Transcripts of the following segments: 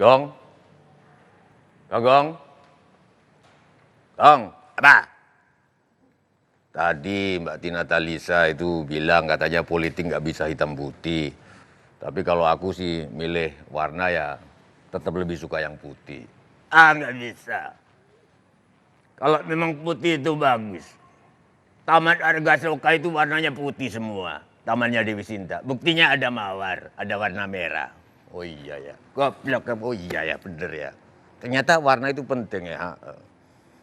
Gong, Gong, Gong, apa? Tadi Mbak Tina Talisa itu bilang katanya politik nggak bisa hitam putih. Tapi kalau aku sih milih warna ya tetap lebih suka yang putih. Ah, nggak bisa. Kalau memang putih itu bagus. Taman Arga Soka itu warnanya putih semua. Tamannya Dewi Sinta. Buktinya ada mawar, ada warna merah. Oh iya ya. Goblok, Oh iya ya, bener ya. Ternyata warna itu penting ya.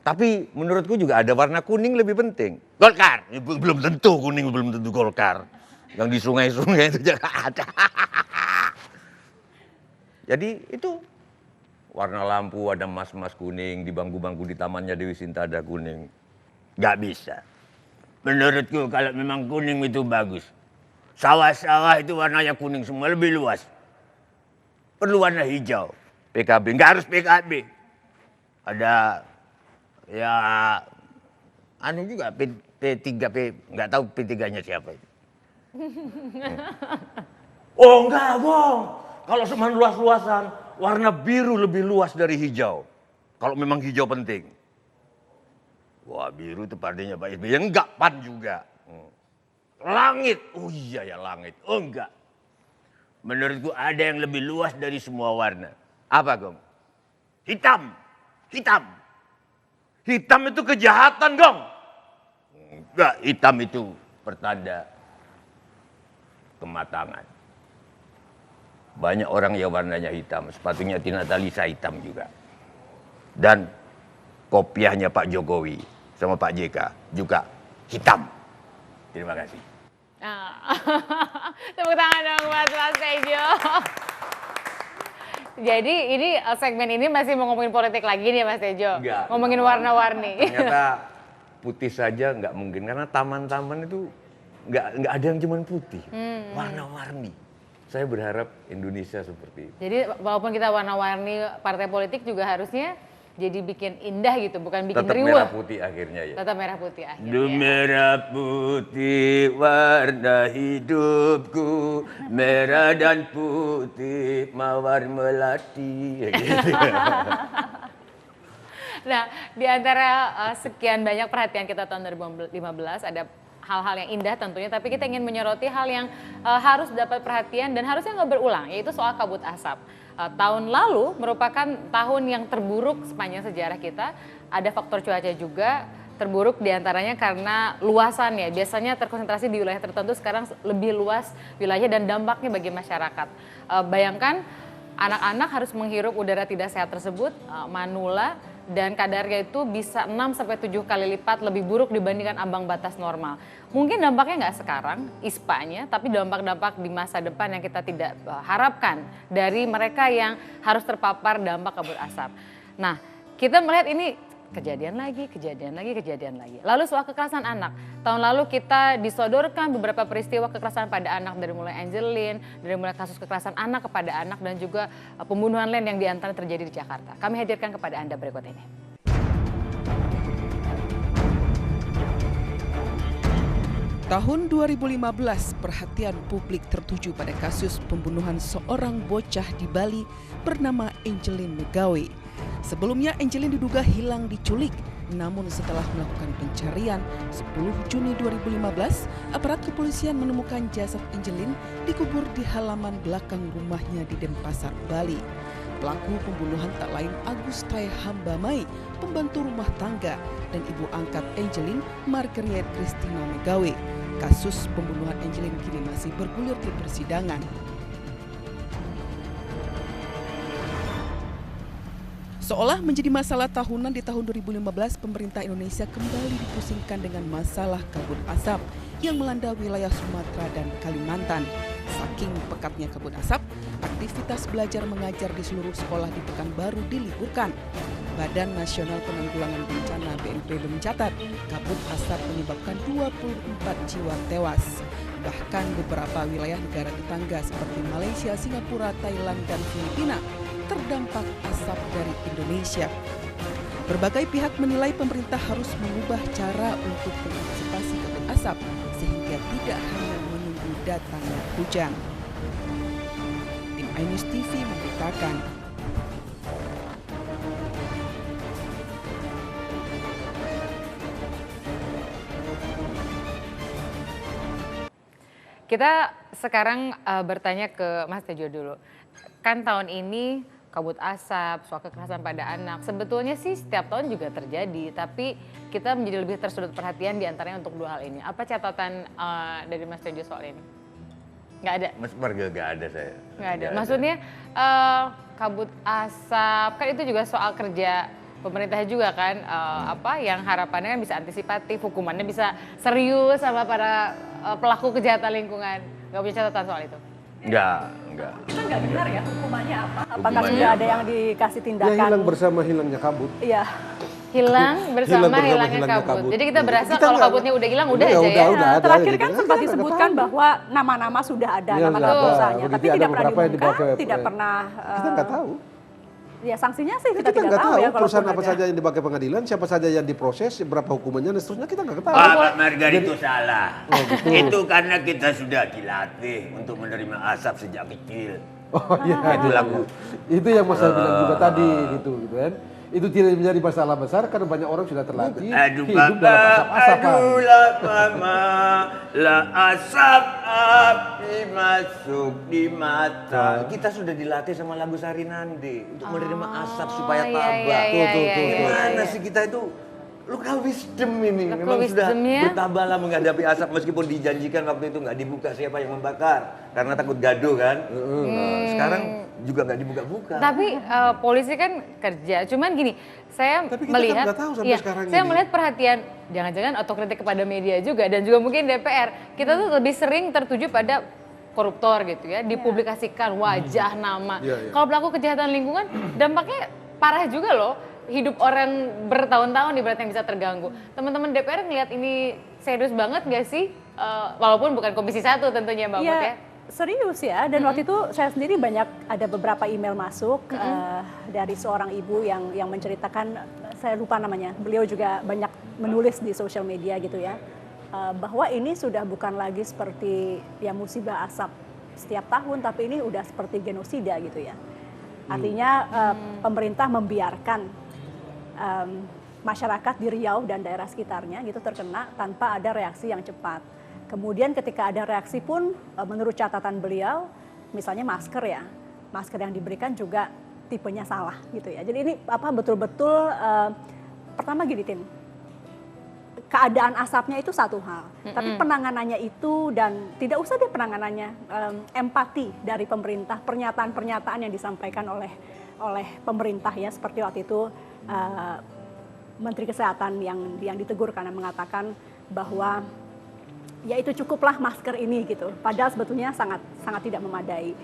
Tapi menurutku juga ada warna kuning lebih penting. Golkar. Belum tentu kuning, belum tentu Golkar. Yang di sungai-sungai itu juga ada. Jadi itu warna lampu ada mas-mas kuning, di bangku-bangku di tamannya Dewi Sinta ada kuning. Nggak bisa. Menurutku kalau memang kuning itu bagus. Sawah-sawah itu warnanya kuning semua, lebih luas. Perlu warna hijau. PKB, Nggak harus PKB. Ada ya anu juga P3 nggak tahu P3-nya siapa itu. oh enggak, Bang. Kalau cuma luas-luasan, warna biru lebih luas dari hijau. Kalau memang hijau penting. Wah, biru itu partainya Pak SBY. Enggak, PAN juga. Langit. Oh iya ya, langit. Oh enggak. Menurutku ada yang lebih luas dari semua warna. Apa, Gong? Hitam. Hitam. Hitam itu kejahatan, Gong. Enggak, hitam itu pertanda kematangan. Banyak orang yang warnanya hitam. Sepatunya Tina Talisa hitam juga. Dan kopiahnya Pak Jokowi sama Pak JK juga hitam. Terima kasih. Tepuk tangan dong buat Mas Tejo. Jadi ini segmen ini masih mau ngomongin politik lagi nih Mas Tejo. Enggak. Ngomongin warna-warni. Ternyata putih saja nggak mungkin karena taman-taman itu nggak ada yang cuma putih, warna-warni. Saya berharap Indonesia seperti itu. Jadi walaupun kita warna-warni partai politik juga harusnya jadi bikin indah gitu, bukan bikin Tetap riuh. merah putih akhirnya ya. Tetap merah putih akhirnya. Du merah putih warna hidupku, merah dan putih mawar melati. Gitu. Nah, di antara sekian banyak perhatian kita tahun 2015 ada hal-hal yang indah tentunya, tapi kita ingin menyoroti hal yang harus dapat perhatian dan harusnya nggak berulang, yaitu soal kabut asap. Tahun lalu merupakan tahun yang terburuk sepanjang sejarah kita. Ada faktor cuaca juga terburuk diantaranya karena luasannya. Biasanya terkonsentrasi di wilayah tertentu, sekarang lebih luas wilayahnya dan dampaknya bagi masyarakat. Bayangkan anak-anak harus menghirup udara tidak sehat tersebut, manula, dan kadarnya itu bisa 6-7 kali lipat lebih buruk dibandingkan ambang batas normal. Mungkin dampaknya nggak sekarang, ispanya, tapi dampak-dampak di masa depan yang kita tidak harapkan dari mereka yang harus terpapar dampak kabut asap. Nah, kita melihat ini kejadian lagi. Lalu soal kekerasan anak. Tahun lalu kita disodorkan beberapa peristiwa kekerasan pada anak dari mulai Angelin, dari mulai kasus kekerasan anak kepada anak dan juga pembunuhan lain yang diantaranya terjadi di Jakarta. Kami hadirkan kepada Anda berikut ini. Tahun 2015, perhatian publik tertuju pada kasus pembunuhan seorang bocah di Bali bernama Angelin Megawe. Sebelumnya Angelin diduga hilang diculik, namun setelah melakukan pencarian 10 Juni 2015, aparat kepolisian menemukan jasad Angelin dikubur di halaman belakang rumahnya di Denpasar, Bali. Pelaku pembunuhan tak lain Agustai Hambamai, pembantu rumah tangga, dan ibu angkat Angelin, Margaret Christina Megawe. Kasus pembunuhan Angelin kini masih bergulir di persidangan. Seolah menjadi masalah tahunan di tahun 2015, pemerintah Indonesia kembali dipusingkan dengan masalah kabut asap yang melanda wilayah Sumatera dan Kalimantan. Saking pekatnya kabut asap, aktivitas belajar mengajar di seluruh sekolah di Pekanbaru diliburkan. Badan Nasional Penanggulangan Bencana BNPB mencatat kabut asap menyebabkan 24 jiwa tewas. Bahkan beberapa wilayah negara tetangga seperti Malaysia, Singapura, Thailand, dan Filipina terdampak asap dari Indonesia. Berbagai pihak menilai pemerintah harus mengubah cara untuk mengantisipasi kabut asap sehingga tidak hanya menunggu datangnya hujan. Tim iNews TV memberitakan. Kita sekarang bertanya ke Mas Tejo dulu. Kan tahun ini kabut asap, soal kekerasan pada anak, sebetulnya sih setiap tahun juga terjadi, tapi kita menjadi lebih tersudut perhatian diantaranya untuk dua hal ini. Apa catatan dari Mas Tejo soal ini? Nggak ada? Mas Marga nggak ada saya. Nggak ada. Maksudnya kabut asap, kan itu juga soal kerja pemerintah juga kan, apa yang harapannya kan bisa antisipatif, hukumannya bisa serius sama para pelaku kejahatan lingkungan. Nggak punya catatan soal itu? Enggak. Kita nggak dengar ya hukumannya apa? Apakah Hukumannya sudah ada apa? yang dikasih Ya tindakan? hilang bersama hilangnya kabut. Iya. Hilang bersama bersama hilangnya hilangnya kabut. kabut. Jadi kita berasa Kita kalau nggak- kabutnya udah hilang udah Iya, aja ya. udah ada Terakhir gitu. kan Kita sempat nggak disebutkan tahu. bahwa nama-nama sudah ada, Iya, nama-nama nggak perusahaannya, tahu. tapi Jadi ada tidak pernah beberapa yang diumumkan, dipakai, tidak pernah. Kita nggak tahu. Ya sanksinya sih Kita kita tidak nggak tahu tahu ya kalau perusahaan apa saja yang dipakai pengadilan, siapa saja yang diproses, berapa hukumannya dan seterusnya kita nggak tahu. Pak Margar itu salah. Oh, gitu. Itu karena kita sudah dilatih untuk menerima asap sejak kecil. Oh iya, Itu lagu. Itu yang Mas Al bilang juga tadi gitu kan. Itu tidak menjadi masalah besar karena banyak orang sudah terlatih Aduh hidup dalam papa, asap-asapan. aduh lah mama, lah asap api masuk di mata. Kita sudah dilatih sama lagu Sari Nandi untuk menerima asap supaya iya, tabah. iya, iya, iya, Gimana iya. sih kita itu? Local wisdom ini Local memang sudah wisdomnya. bertabalah menghadapi asap meskipun dijanjikan waktu itu nggak dibuka siapa yang membakar karena takut gaduh kan. Nah, sekarang juga nggak dibuka-buka. Tapi polisi kan kerja, cuman gini, saya Tapi kita kan melihat, nggak tahu sampai iya, sekarang saya ini. melihat perhatian, jangan-jangan otokritik kepada media juga dan juga mungkin DPR, kita tuh lebih sering tertuju pada koruptor gitu ya, dipublikasikan wajah, nama. Iya, iya. Kalau pelaku kejahatan lingkungan, dampaknya parah juga loh. Hidup orang bertahun-tahun ibaratnya bisa terganggu. Teman-teman DPR ngelihat ini serius banget nggak sih? Walaupun bukan Komisi 1 tentunya Mbak Mut ya. Iya, serius ya. Dan waktu itu saya sendiri ada beberapa email masuk dari seorang ibu yang menceritakan, saya lupa namanya. Beliau juga banyak menulis di sosial media gitu ya, bahwa ini sudah bukan lagi seperti ya musibah asap setiap tahun, tapi ini udah seperti genosida gitu ya. Artinya pemerintah membiarkan masyarakat di Riau dan daerah sekitarnya gitu terkena tanpa ada reaksi yang cepat. Kemudian ketika ada reaksi pun menurut catatan beliau, misalnya masker ya, masker yang diberikan juga tipenya salah gitu ya. Jadi ini apa betul-betul pertama gini Tin, keadaan asapnya itu satu hal, tapi penanganannya itu dan tidak usah deh penanganannya, empati dari pemerintah, pernyataan-pernyataan yang disampaikan oleh pemerintah ya, seperti waktu itu Menteri Kesehatan yang ditegur karena mengatakan bahwa ya itu cukuplah masker ini gitu. Padahal sebetulnya sangat tidak memadai.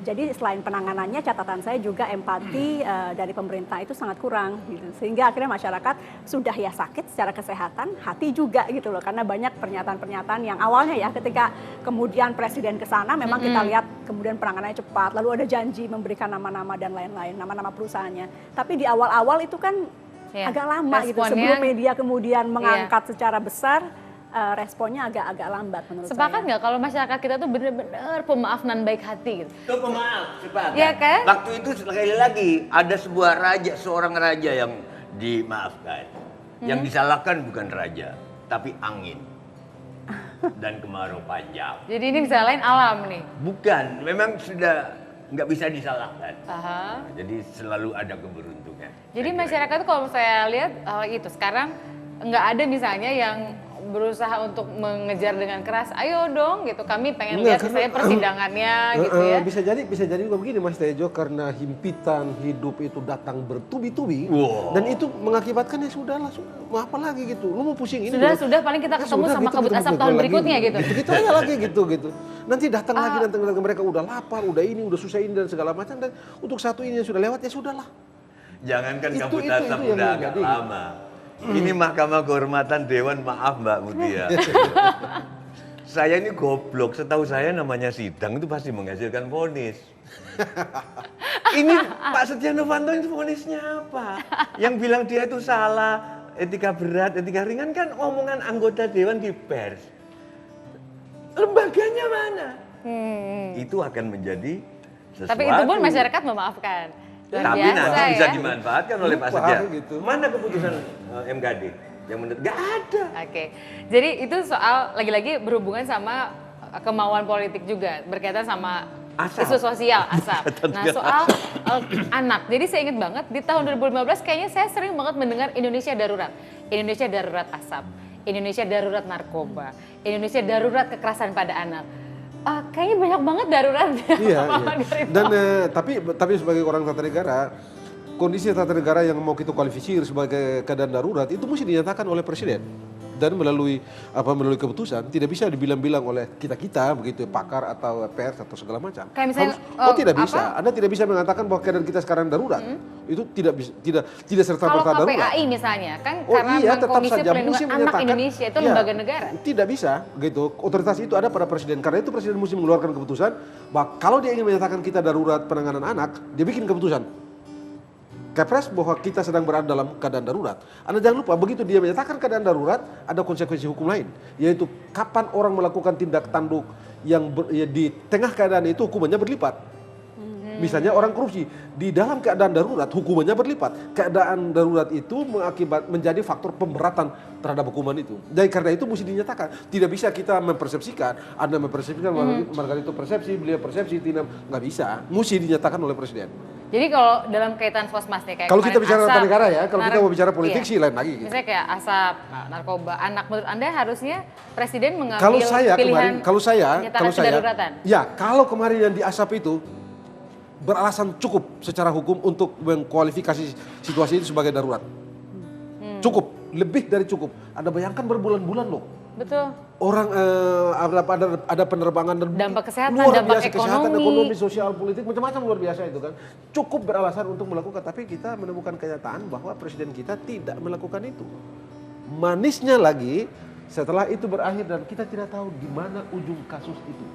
Jadi selain penanganannya, catatan saya juga empati dari pemerintah itu sangat kurang gitu. Sehingga akhirnya masyarakat sudah ya sakit secara kesehatan, hati juga gitu loh. Karena banyak pernyataan-pernyataan yang awalnya ya ketika kemudian presiden ke sana memang kita lihat kemudian penanganannya cepat, lalu ada janji memberikan nama-nama dan lain-lain, nama-nama perusahaannya. Tapi di awal-awal itu kan agak lama gitu. Sebelum media kemudian mengangkat secara besar, responnya agak lambat menurut Sepakat saya. nggak kalau masyarakat kita tuh benar-benar pemaaf dan baik hati gitu? Itu pemaaf, sepakat. Iya kan? Waktu itu sekali lagi ada seorang raja yang dimaafkan. Yang disalahkan bukan raja, tapi angin dan kemarau panjang. Jadi ini disalahin alam nih. Bukan, memang sudah nggak bisa disalahkan. Aha. Nah, jadi selalu ada keberuntungan. Jadi Saya kira masyarakat tuh kalau saya lihat itu sekarang nggak ada misalnya yang berusaha untuk mengejar dengan keras, ayo dong gitu, kami pengen lihat misalnya persidangannya gitu ya. Bisa jadi juga begini Mas Tejo, karena himpitan hidup itu datang bertubi-tubi dan itu mengakibatkan ya sudahlah, mau apa lagi gitu, lu mau pusing ini Sudah paling kita ketemu sama kabut asap tahun berikutnya gitu. Gitu aja lagi gitu. Nanti datang lagi mereka udah lapar, udah ini, udah susah ini dan segala macam, dan untuk satu ini yang sudah lewat ya sudahlah. Jangankan Itu- kabut itu asap yang udah agak menjadi. lama. Ini Mahkamah Kehormatan Dewan, maaf Mbak Mutia. Saya ini goblok, setahu saya namanya sidang itu pasti menghasilkan vonis. Ini Pak Setia Novanto itu vonisnya apa? Yang bilang dia itu salah, etika berat, etika ringan kan omongan anggota Dewan di pers. Lembaganya mana? Itu akan menjadi sesuatu. Tapi itu pun masyarakat memaafkan. Luar Tapi biasa nanti ya. bisa dimanfaatkan oleh Pak Lupa, Setia. gitu. Mana keputusan MKD? Yang menurut nggak ada. Oke, jadi itu soal lagi-lagi berhubungan sama kemauan politik juga berkaitan sama Asap. isu sosial asap. Nah soal anak, jadi saya ingat banget di tahun 2015 kayaknya saya sering banget mendengar Indonesia darurat, Indonesia darurat asap, Indonesia darurat narkoba, Indonesia darurat kekerasan pada anak. Kayaknya banyak banget daruratnya. Iya, Bapak iya. dari Dan bawah. tapi sebagai orang tata negara, kondisi tata negara yang mau kita kualifikasi sebagai keadaan darurat itu mesti dinyatakan oleh presiden dan melalui keputusan, tidak bisa dibilang-bilang oleh kita begitu pakar atau pers atau segala macam. Kayak misalnya, tidak apa? bisa. Anda tidak bisa mengatakan bahwa keadaan kita sekarang darurat. Itu tidak bisa, tidak serta Kalau merta darurat. KPAI misalnya kan Oh karena iya, memang tetap Komisi saja Pelindungan mesti Anak menyatakan Indonesia itu ya, lembaga negara. Tidak bisa gitu. Otoritas itu ada pada presiden. Karena itu presiden mesti mengeluarkan keputusan bahwa kalau dia ingin menyatakan kita darurat penanganan anak, dia bikin keputusan. Kepres bahwa kita sedang berada dalam keadaan darurat. Anda jangan lupa begitu dia menyatakan keadaan darurat ada konsekuensi hukum lain, yaitu kapan orang melakukan tindak tanduk yang di tengah keadaan itu hukumannya berlipat. Misalnya orang korupsi di dalam keadaan darurat hukumannya berlipat. Keadaan darurat itu menjadi faktor pemberatan terhadap hukuman itu. Dan karena itu mesti dinyatakan. Tidak bisa kita mempersepsikan. Anda mempersepsikan, Margarito itu persepsi, beliau persepsi, tidak nggak bisa. Mesti dinyatakan oleh presiden. Jadi kalau dalam kaitan Sosmas nih kayak Kalau kita kemarin bicara tata asap, negara ya, kalau kita mau bicara politik sih lain lagi. Gitu. Misalnya kayak asap, narkoba, anak, menurut Anda harusnya presiden mengambil Kalau saya pilihan kemarin, kalau saya, kedaruratan. ya kalau kemarin yang di asap itu beralasan cukup secara hukum untuk mengkualifikasi situasi itu sebagai darurat. Cukup, lebih dari cukup. Anda bayangkan berbulan-bulan loh. Betul. Orang ada penerbangan dan Dampak kesehatan, luar dampak biasa, kesehatan, ekonomi. ekonomi, sosial, politik, macam-macam luar biasa itu kan. Cukup beralasan untuk melakukan, tapi kita menemukan kenyataan bahwa presiden kita tidak melakukan itu. Manisnya lagi, setelah itu berakhir dan kita tidak tahu di mana ujung kasus itu.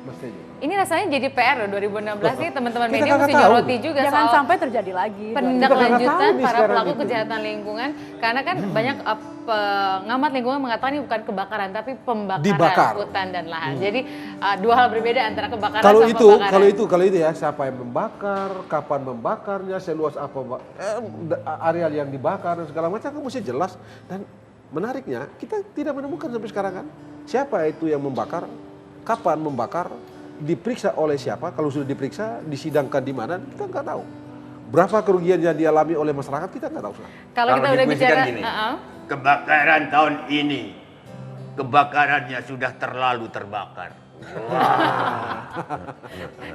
Mas Tejo. Ini rasanya jadi PR loh 2016 nih teman-teman Kita media nggak mesti tahu. nyoroti juga Jangan soal sampai terjadi lagi. penindaklanjutan Kita nggak tahu nih para sekarang pelaku itu. kejahatan lingkungan karena kan banyak pengamat lingkungan mengatakan ini bukan kebakaran tapi pembakaran Dibakar. hutan dan lahan. Jadi dua hal berbeda antara kebakaran Kalau sama itu, pembakaran. kalau itu ya, siapa yang membakar, kapan membakarnya, seluas apa areal yang dibakar dan segala macam kan mesti jelas. Dan menariknya kita tidak menemukan sampai sekarang kan siapa itu yang membakar, kapan membakar, diperiksa oleh siapa, kalau sudah diperiksa, disidangkan di mana, kita nggak tahu. Berapa kerugian yang dialami oleh masyarakat, kita nggak tahu. Kalau kita udah dipuisikan bicara gini, kebakaran tahun ini, kebakarannya sudah terlalu terbakar.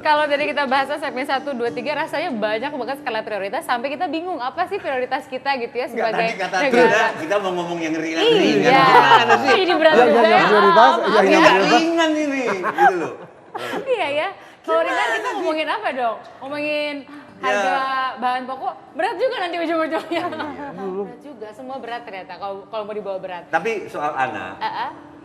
kalau dari kita bahas segmen 1, 2, 3 rasanya banyak banget skala prioritas sampai kita bingung apa sih prioritas kita gitu ya Enggak, sebagai tadi kata negara. kita mau ngomong yang ringan-ringan. Iya. Gimana sih? Ini berat juga ya. prioritas, Maaf, yang ya. prioritas. Ringan ini, gitu loh. Iya ya. Kalau ringan kita ngomongin apa dong? Ngomongin harga bahan pokok berat juga nanti ujung-ujungnya. Berat juga, semua berat ternyata kalau mau dibawa berat. Tapi soal Ana,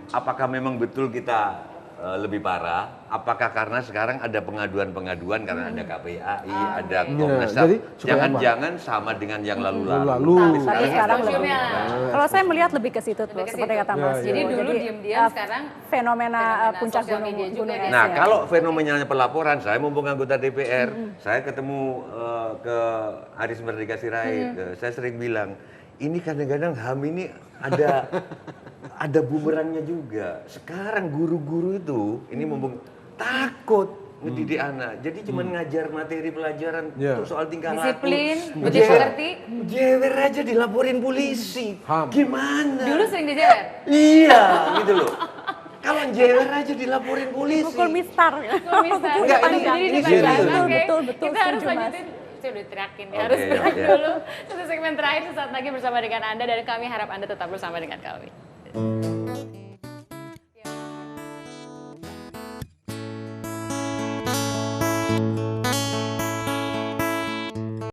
apakah memang betul kita lebih parah? Apakah karena sekarang ada pengaduan-pengaduan karena ada KPAI, ada Komnas HAM? jadi suka Jangan-jangan sama dengan yang lalu-lalu. Lalu. Tapi sekarang lebih. Exposure-nya. Kalau saya melihat lebih ke situ tuh, Lebih ke seperti situ. kata Mas. Ya, Jadi ya. dulu diam-diam sekarang fenomena puncak sosial gunung media juga gunung ya. es Nah, ya. kalau fenomenanya pelaporan, saya mumpung anggota DPR, saya ketemu ke Aris Merdeka Sirait, saya sering bilang, ini kadang-kadang HAM ini ada bumerangnya juga. Sekarang guru-guru itu, ini mumpung takut ngedidik anak, jadi cuma ngajar materi pelajaran untuk soal tingkah laku. Disiplin, budi pekerti. Jewer aja dilaporin polisi. HAM. Gimana? Dulu sering dijewer. Iya, gitu loh. Kalau jewer aja dilaporin polisi. Pukul mistar. Kalau misalnya Enggak, pada ini diri di serius. bagian, oke. Betul, Kita harus setuju, Mas. lanjutin. Saya udah teriakin ya, Oke, harus break ya. dulu. Satu segmen terakhir sesaat lagi bersama dengan Anda dan kami harap Anda tetap bersama dengan kami.